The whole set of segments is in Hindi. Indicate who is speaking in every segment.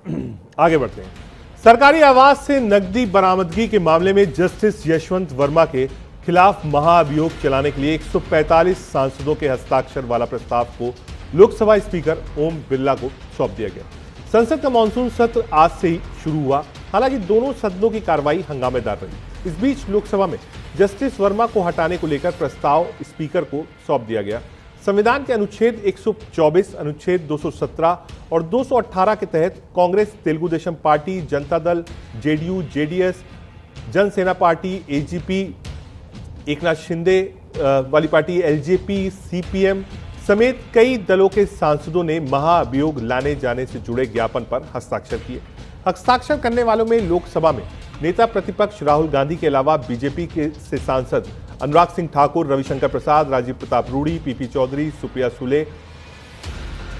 Speaker 1: आगे बढ़ते हैं। सरकारी आवास से नकदी बरामदगी के मामले में जस्टिस यशवंत वर्मा के खिलाफ महाअभियोग चलाने के लिए 145 सांसदों के हस्ताक्षर वाला प्रस्ताव को लोकसभा स्पीकर ओम बिरला को सौंप दिया गया। संसद का मानसून सत्र आज से ही शुरू हुआ। हालांकि दोनों सदनों की कार्रवाई हंगामेदार रही। इस बीच लोकसभा में जस्टिस वर्मा को हटाने को लेकर प्रस्ताव स्पीकर को सौंप दिया गया। संविधान के अनुच्छेद 124, अनुच्छेद 217 और 218 के तहत Congress, Telugu Desam party, Janata Dal, JDU, JDS, Jana Sena party, AGP, Eknath Shinde वाली पार्टी, एलजेपी, सीपीएम समेत कई दलों के सांसदों ने महाअभियोग लाने जाने से जुड़े ज्ञापन पर हस्ताक्षर किए। हस्ताक्षर करने वालों में लोकसभा में नेता प्रतिपक्ष राहुल गांधी के अलावा बीजेपी के से सांसद अनुराग सिंह ठाकुर, रविशंकर प्रसाद, राजीव प्रताप रूडी, पीपी चौधरी, सुप्रिया सुले,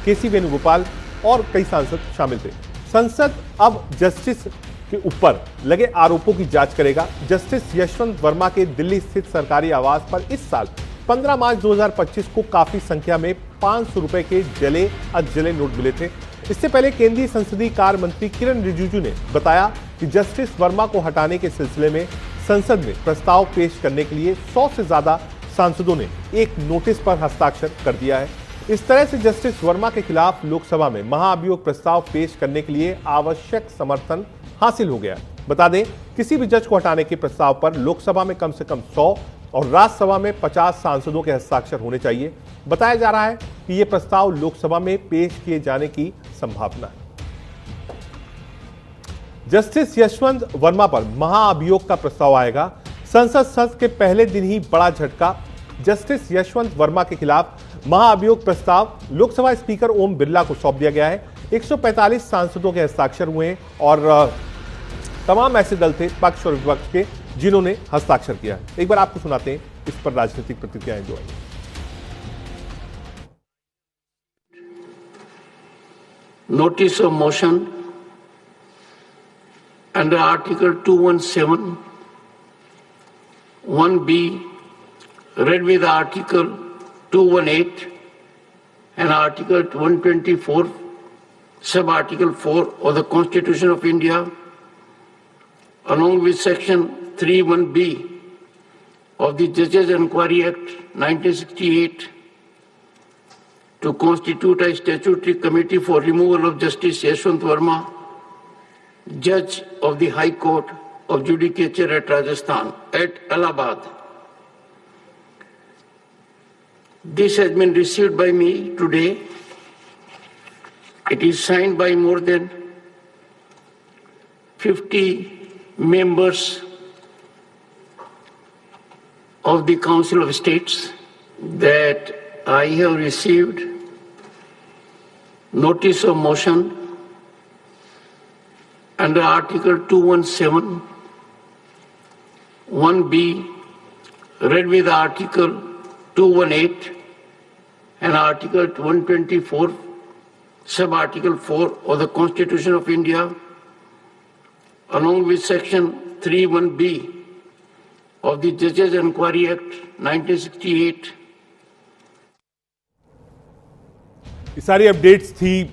Speaker 1: केसी वेणुगोपाल और कई सांसद शामिल थे। संसद अब जस्टिस के ऊपर लगे आरोपों की जांच करेगा। जस्टिस यशवंत वर्मा के दिल्ली स्थित सरकारी आवास पर इस साल 15 मार्च 2025 को काफी संख्या में 500 रुपए के जले अधजले नोट मिले थे। इससे पहले केंद्रीय संसदीय कार्य मंत्री किरण रिजिजू ने बताया कि जस्टिस वर्मा को हटाने के सिलसिले में संसद में प्रस्ताव पेश करने के लिए 100 से ज्यादा सांसदों ने एक नोटिस पर हस्ताक्षर कर दिया है। इस तरह से जस्टिस वर्मा के खिलाफ लोकसभा में महाअभियोग प्रस्ताव पेश करने के लिए आवश्यक समर्थन हासिल हो गया। बता दें, किसी भी जज को हटाने के प्रस्ताव पर लोकसभा में कम से कम 100 और राज्यसभा में 50 सांसदों के हस्ताक्षर होने चाहिए। बताया जा रहा है कि यह प्रस्ताव लोकसभा में पेश किए जाने की संभावना है। जस्टिस यशवंत वर्मा पर महाअभियोग का प्रस्ताव आएगा। संसद सत्र के पहले दिन ही बड़ा झटका। जस्टिस यशवंत वर्मा के खिलाफ महाअभियोग प्रस्ताव लोकसभा स्पीकर ओम बिरला को सौंप दिया गया है। 145 सांसदों के हस्ताक्षर हुए हैं और तमाम ऐसे दल थे पक्ष और विपक्ष के जिन्होंने हस्ताक्षर किया। एक बार आपको सुनाते हैं इस पर राजनीतिक प्रतिक्रियाएं जो आई।
Speaker 2: Notice of motion under Article 217, 1B, read with Article 218 and Article 124, Sub-Article 4 of the Constitution of India, along with Section 31B of the Judges Enquiry Act 1968, to constitute a statutory committee for removal of Justice Yashwant Verma, Judge of the High Court of Judicature at Rajasthan, at Allahabad. This has been received by me today. It is signed by more than 50 members of the Council of States that I have received notice of motion under Article 217, 1B, read with Article 218 and Article 124, Sub-Article 4 of the Constitution of India, along with Section 31B of the Judges Enquiry Act 1968.
Speaker 1: ये सारी अपडेट्स थी